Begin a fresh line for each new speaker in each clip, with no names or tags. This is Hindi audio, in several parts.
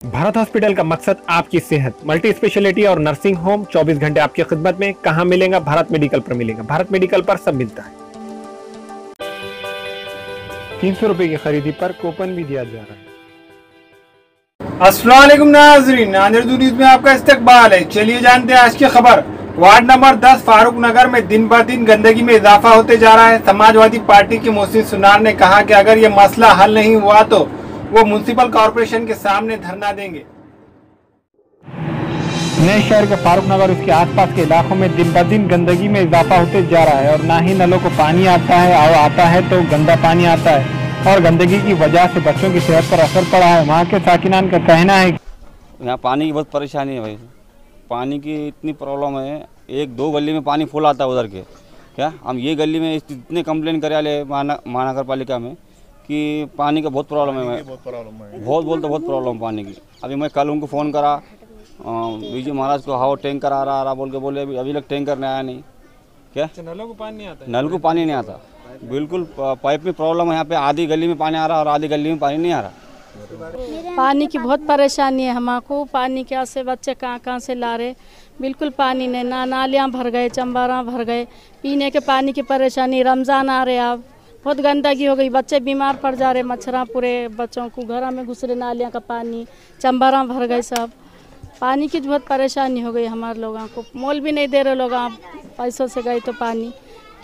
भारत हॉस्पिटल का मकसद आपकी सेहत, मल्टी स्पेशलिटी और नर्सिंग होम 24 घंटे आपकी खिदमत में। कहां मिलेगा? भारत मेडिकल पर मिलेगा। भारत मेडिकल पर सब मिलता है। 300 रुपए की खरीदी पर कूपन भी दिया जा रहा है।
अस्सलाम वालेकुम नाज़रीन, नाज़रीन न्यूज़ में आपका इस्तकबाल है। चलिए जानते हैं आज की खबर। वार्ड नंबर 10 फारूक नगर में दिन ब दिन गंदगी में इजाफा होते जा रहा है। समाजवादी पार्टी के मोहसिन सुनार ने कहा कि अगर ये मसला हल नहीं हुआ तो वो म्युनिसिपल कॉरपोरेशन के सामने धरना देंगे।
नए शहर के फारूक नगर उसके आसपास के इलाकों में दिन ब दिन गंदगी में इजाफा होते जा रहा है और ना ही नलों को पानी आता है और आता है तो गंदा पानी आता है और गंदगी की वजह से बच्चों की सेहत पर असर पड़ा है। वहाँ के साकिनान का कहना है
यहाँ पानी की बहुत परेशानी है भाई। पानी की इतनी प्रॉब्लम है, एक दो गली में पानी फुल आता है उधर के। क्या हम ये गली में इतने कंप्लेन करे वाले महानगर पालिका में कि पानी का बहुत प्रॉब्लम है। बहुत प्रॉब्लम पानी की। अभी मैं कल उनको फ़ोन करा बीजी महाराज को, हाँ टैंकर आ रहा बोल के बोले, अभी तक टैंकर नहीं आया नहीं। क्या
नलों को पानी नहीं आता?
नल को पानी नहीं आता, बिल्कुल पाइप में प्रॉब्लम है। यहाँ पे आधी गली में पानी आ रहा है और आधी गली में पानी नहीं आ रहा।
पानी की बहुत परेशानी है हमको। पानी क्या से बच्चे कहाँ से ला रहे, बिल्कुल पानी नहीं। नालियाँ भर गए, चंबारा भर गए, पीने के पानी की परेशानी। रमज़ान आ रहे, अब बहुत गंदगी हो गई, बच्चे बीमार पड़ जा रहे, मच्छरा पूरे बच्चों को घर में घुस रहे, नालियाँ का पानी, चंबारा भर गए सब। पानी की बहुत परेशानी हो गई हमारे लोगों को। मोल भी नहीं दे रहे लोग, आप पैसों से गए तो पानी।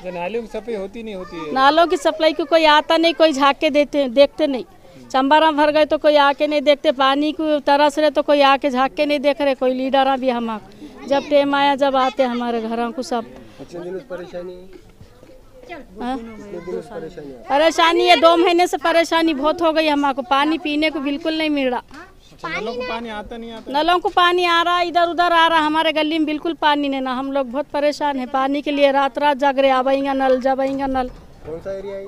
नालियों की सफाई होती नहीं होती है।
नालों की सप्लाई को कोई आता नहीं, कोई झाँक के देखते नहीं। चंबारा भर गए तो कोई आके नहीं देखते, पानी को तरस रहे तो कोई आके झाँक के नहीं देख रहे। कोई लीडर भी हम जब टेम आया जब आते हमारे घरों को सब परेशानी है। 2 महीने से परेशानी बहुत हो गई हमको। पानी पीने को बिल्कुल नहीं मिल रहा।
नलों को पानी आता नहीं आता?
नलों को पानी आ रहा, इधर उधर आ रहा, हमारे गली में बिल्कुल पानी नहीं ना। हम लोग बहुत परेशान है पानी के लिए। रात जाग रहे, आवेंगे नल जबेंगे नल।
कौन सा एरिया है?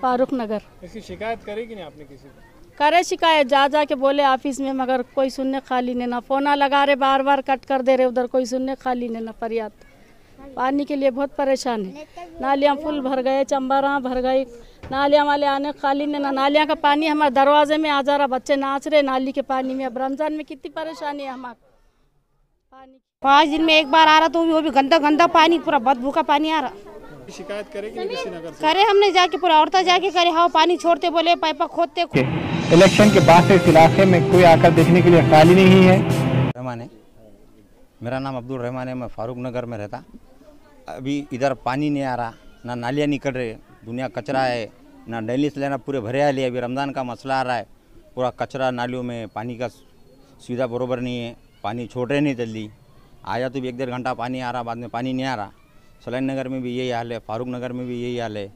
फारूक नगर।
इसकी शिकायत करेगी नहीं आपने किसी को?
करे शिकायत, जा के बोले ऑफिस में, मगर कोई सुनने खाली नहीं ना। फोना लगा रहे, बार कट कर दे रहे, उधर कोई सुनने खाली नहीं ना। फरियाद पानी के लिए बहुत परेशान है। नालियाँ फुल भर गए, चंबारा भर गए, नालियाँ वाले आने खाली नहीं ना। नालियाँ का पानी हमारे दरवाजे में आ जा रहा, बच्चे नाच रहे नाली के पानी में। अब रमजान में कितनी परेशानी है हमारे पानी।
5 दिन में एक बार आ रहा तो वो भी गंदा पानी, पूरा बदबू का पानी आ रहा।
शिकायत करेगी किसी नगर से?
करे हमने जाके, पूरा औरता जाके करे, हाँ पानी छोड़ते बोले, पाइपा खोदते।
इलेक्शन के बाद से इस इलाके में कोई आकर देखने के लिए खाली नहीं है।
रहमान है, मेरा नाम अब्दुल रहमान है, मैं फारूक नगर में रहता। अभी इधर पानी नहीं आ रहा, ना नालियाँ निकल रहे, दुनिया कचरा है, ना डेली से लेना पूरे भरे आले। अभी रमज़ान का मसला आ रहा है, पूरा कचरा नालियों में, पानी का सुविधा बरोबर नहीं है, पानी छोड़ रहे नहीं जल्दी। आया तो भी 1-1.5 घंटा पानी आ रहा, बाद में पानी नहीं आ रहा। सलाइन नगर में भी यही हाल है, फारूक नगर में भी यही हाल है।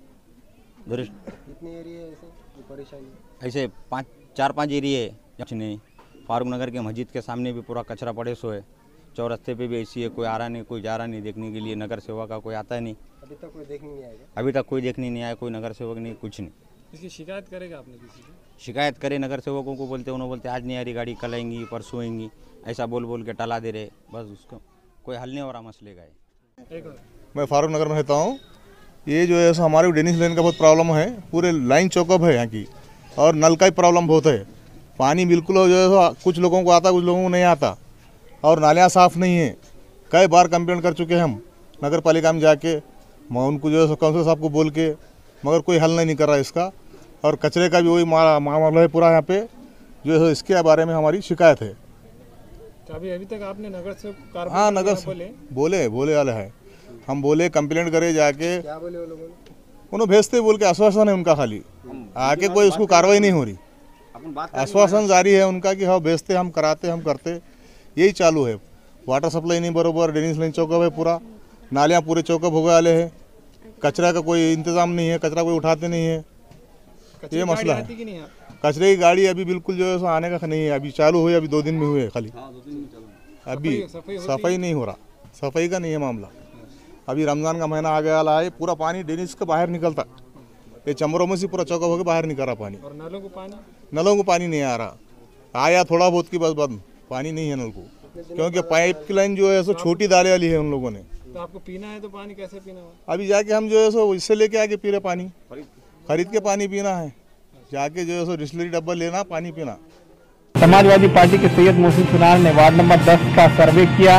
कितने एरिया ऐसे परेशानी?
ऐसे 4-5 एरिए नहीं। फारूक नगर के मस्जिद के सामने भी पूरा कचरा पड़े सो है। चौरस्ते पे भी ऐसी है, कोई आ रहा नहीं, कोई जा रहा नहीं देखने के लिए। नगर सेवक का कोई आता नहीं।
अभी तक कोई देखने नहीं आएगा?
अभी तक कोई देखने नहीं आया, कोई नगर सेवक नहीं, कुछ नहीं।
इसकी शिकायत करेगा आपने किसी को?
शिकायत करे नगर सेवकों को, बोलते उन्होंने बोलते आज नहीं आ रही गाड़ी, कल आएंगी, परसों आएंगी, ऐसा बोल के टाला दे रहे। बस उसको कोई हल नहीं हो रहा मसले का।
मैं फारूक नगर में रहता हूँ। ये जो है हमारे डेनिस लेन का बहुत प्रॉब्लम है, पूरे लाइन चौकअप है यहाँ की, और नल का ही प्रॉब्लम बहुत है। पानी बिल्कुल जो है कुछ लोगों को आता, कुछ लोगों को नहीं आता, और नालियाँ साफ़ नहीं है। कई बार कंप्लेंट कर चुके हैं हम नगर पालिका में जाके, उनको जो है काउंसिलर साहब को बोल के, मगर कोई हल नहीं कर रहा है इसका। और कचरे का भी वही मामला है पूरा यहाँ पे, जो है इसके बारे में हमारी शिकायत है।
तो अभी तक आपने नगर से?
हाँ, नगर से बोले वाले हैं, हम बोले कंप्लेंट करे जाके।
क्या बोले वो लोगों ने?
उन्होंने भेजते बोल के आश्वासन है उनका, खाली आके कोई उसको कार्रवाई नहीं हो रही। आश्वासन जारी है उनका कि हाँ भेजते, हम कराते, हम करते, यही चालू है। वाटर सप्लाई नहीं बरोबर, डेनिस लाइन चौकअप है पूरा, नालियाँ पूरे चौकअप हो गए वाले हैं, कचरा का कोई इंतजाम नहीं है, कचरा कोई उठाते नहीं है, ये मसला है। कचरे की गाड़ी अभी बिल्कुल जो है आने का नहीं है। अभी चालू हुई, अभी 2 दिन में हुए खाली। अभी सफाई नहीं हो रहा, सफाई का नहीं है मामला। अभी रमज़ान का महीना आ गया वाला है, पूरा पानी डेनिस के बाहर निकलता, ये चमरों में से पूरा चौकअप होकर बाहर निकल रहा पानी।
और नलों को पानी
नहीं आ रहा। आया थोड़ा बहुत की बस बंद, पानी नहीं है नल को, क्योंकि पाइप की लाइन जो है सो छोटी डाले वाली है उन लोगों ने।
तो आपको पीना है तो पानी कैसे पीना है?
अभी जाके हम जो है सो इससे लेके आके पी रहे पानी, खरीद के पानी पीना है। जाके जो है सो डिस्टिलरी डब्बा लेना, पानी पीना।
समाजवादी पार्टी के सैयद मोहसिन सुनार ने वार्ड नंबर 10 का सर्वे किया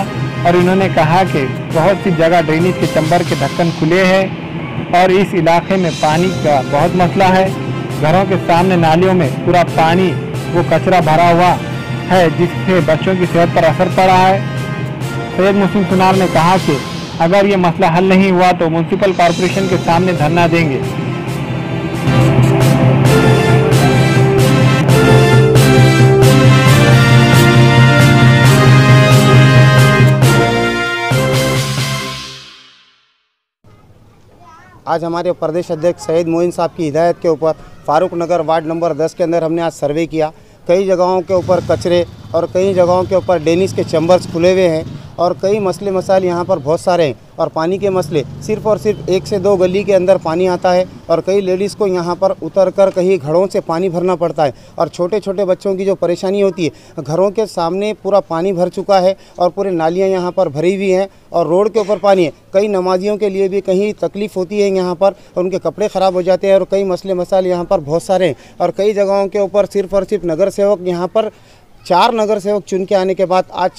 और इन्होंने कहा कि बहुत सी जगह ड्रेनेज के चैम्बर के ढक्कन खुले हैं और इस इलाके में पानी का बहुत मसला है। घरों के सामने नालियों में पूरा पानी वो कचरा भरा हुआ है जिससे बच्चों की सेहत पर असर पड़ा है। सैयद मोहसिन सुनार ने कहा कि अगर ये मसला हल नहीं हुआ तो म्युनिसिपल कॉरपोरेशन के सामने धरना देंगे।
आज हमारे प्रदेश अध्यक्ष सैयद मोइन साहब की हिदायत के ऊपर फारूक नगर वार्ड नंबर 10 के अंदर हमने आज सर्वे किया। कई जगहों के ऊपर कचरे और कई जगहों के ऊपर ड्रेनेज के चैम्बर्स खुले हुए हैं और कई मसले मसाइल यहाँ पर बहुत सारे हैं और पानी के मसले सिर्फ और सिर्फ 1 से 2 गली के अंदर पानी आता है और कई लेडीज़ को यहाँ पर उतरकर कहीं घड़ों से पानी भरना पड़ता है और छोटे छोटे बच्चों की जो परेशानी होती है, घरों के सामने पूरा पानी भर चुका है और पूरे नालियाँ यहाँ पर भरी हुई हैं और रोड के ऊपर पानी है। कई नमाजियों के लिए भी कहीं तकलीफ़ होती है यहाँ पर, उनके कपड़े ख़राब हो जाते हैं और कई मसले मसाइल यहाँ पर बहुत सारे हैं और कई जगहों के ऊपर सिर्फ और सिर्फ नगर सेवक यहाँ पर 4 नगर सेवक चुन के आने के बाद आज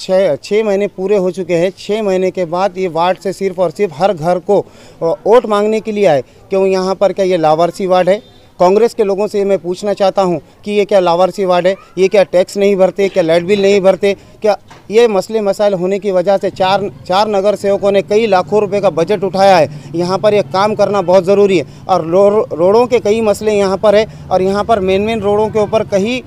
6 महीने पूरे हो चुके हैं। 6 महीने के बाद ये वार्ड से सिर्फ और सिर्फ हर घर को वोट मांगने के लिए आए। क्यों यहाँ पर क्या ये लावारसी वार्ड है? कांग्रेस के लोगों से मैं पूछना चाहता हूँ कि ये क्या लावारसी वार्ड है? ये क्या टैक्स नहीं भरते? क्या लाइट बिल नहीं भरते? क्या ये मसले मसाइल होने की वजह से चार नगर सेवकों ने कई लाखों रुपए का बजट उठाया है। यहाँ पर ये काम करना बहुत ज़रूरी है और रोडों के कई मसले यहाँ पर है और यहाँ पर मेन रोडों के ऊपर कहीं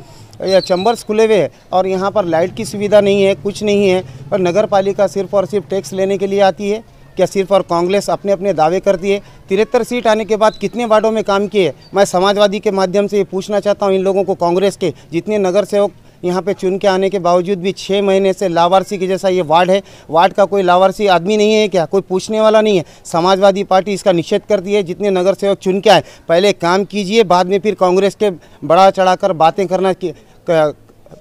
या चैम्बर्स खुले हुए हैं और यहाँ पर लाइट की सुविधा नहीं है, कुछ नहीं है और नगर पालिका सिर्फ और सिर्फ टैक्स लेने के लिए आती है। क्या सिर्फ और कांग्रेस अपने अपने दावे करती है? 73 सीट आने के बाद कितने वार्डों में काम किए? मैं समाजवादी के माध्यम से ये पूछना चाहता हूँ इन लोगों को, कांग्रेस के जितने नगर सेवक यहाँ पे चुन के आने के बावजूद भी 6 महीने से लावारसी के जैसा ये वार्ड है। वार्ड का कोई लावारसी आदमी नहीं है क्या? कोई पूछने वाला नहीं है? समाजवादी पार्टी इसका निषेध करती है। जितने नगर सेवक चुन के आए पहले काम कीजिए, बाद में फिर कांग्रेस के बढ़ा चढ़ाकर बातें करना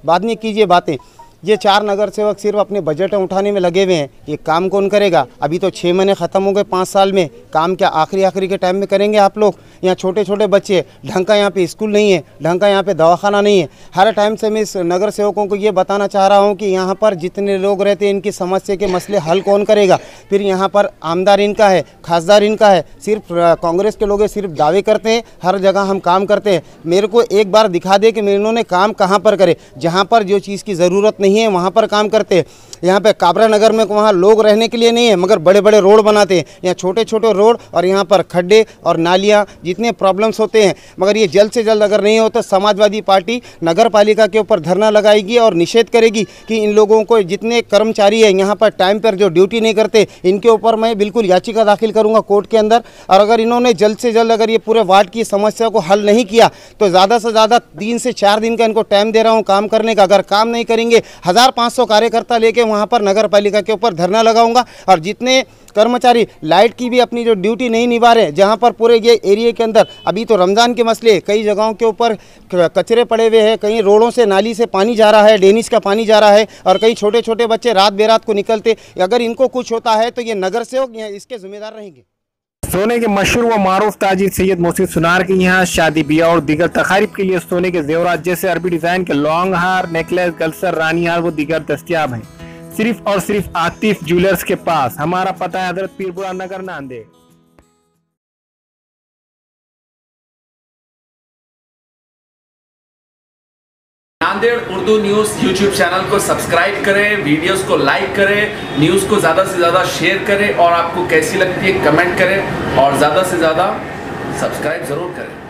बाद में कीजिए बातें। ये 4 नगर सेवक सिर्फ अपने बजट उठाने में लगे हुए हैं। ये काम कौन करेगा? अभी तो 6 महीने ख़त्म हो गए 5 साल में, काम क्या आखिरी के टाइम में करेंगे आप लोग? यहाँ छोटे छोटे बच्चे, ढंग का यहाँ पे स्कूल नहीं है, ढंग का यहाँ पे दवाखाना नहीं है। हर टाइम से मैं इस नगर सेवकों को ये बताना चाह रहा हूँ कि यहाँ पर जितने लोग रहते हैं इनकी समस्या के मसले हल कौन करेगा? फिर यहाँ पर आमदार इनका है, खासदार इनका है। सिर्फ कांग्रेस के लोग सिर्फ दावे करते हैं, हर जगह हम काम करते हैं। मेरे को एक बार दिखा दे कि इन्होंने काम कहाँ पर करे। जहाँ पर जो चीज़ की ज़रूरत नहीं है वहाँ पर काम करते हैं। यहाँ पे काबरा नगर में वहाँ लोग रहने के लिए नहीं है मगर बड़े बड़े रोड बनाते हैं। यहाँ छोटे छोटे रोड और यहाँ पर खड्डे और नालियाँ जितने प्रॉब्लम्स होते हैं, मगर ये जल्द से जल्द अगर नहीं हो तो समाजवादी पार्टी नगर पालिका के ऊपर धरना लगाएगी और निषेध करेगी कि इन लोगों को जितने कर्मचारी है यहाँ पर टाइम पर जो ड्यूटी नहीं करते इनके ऊपर मैं बिल्कुल याचिका दाखिल करूँगा कोर्ट के अंदर। और अगर इन्होंने जल्द से जल्द अगर ये पूरे वार्ड की समस्या को हल नहीं किया तो ज़्यादा से ज़्यादा 3 से 4 दिन का इनको टाइम दे रहा हूँ काम करने का। अगर काम नहीं करेंगे 1500 कार्यकर्ता लेके वहाँ पर नगर पालिका के ऊपर धरना लगाऊंगा। और जितने कर्मचारी लाइट की भी अपनी जो ड्यूटी नहीं निभा रहे, जहाँ पर पूरे ये एरिया के अंदर अभी तो रमज़ान के मसले, कई जगहों के ऊपर कचरे पड़े हुए हैं, कहीं रोडों से नाली से पानी जा रहा है, ड्रेनेज का पानी जा रहा है और कई छोटे छोटे बच्चे रात बेरात को निकलते। अगर इनको कुछ होता है तो ये नगर सेवक इसके जिम्मेदार रहेंगे।
सोने के मशहूर व मारूफ ताजिर सैयद मोहसिन सुनार के यहाँ शादी ब्याह और दीगर तकारीब के लिए सोने के जेवरात जैसे अरबी डिजाइन के लॉन्ग हार, नेकलेस, गलसर, रानी हार व दीगर दस्तियाब हैं। सिर्फ और सिर्फ आतिफ ज्वेलर्स के पास। हमारा पता है हजरत Pirpura Nagar, Nanded.
Nanded Urdu news YouTube channel को सब्सक्राइब करें, वीडियोस को लाइक करें, न्यूज़ को ज़्यादा से ज़्यादा शेयर करें और आपको कैसी लगती है कमेंट करें और ज़्यादा से ज़्यादा सब्सक्राइब ज़रूर करें।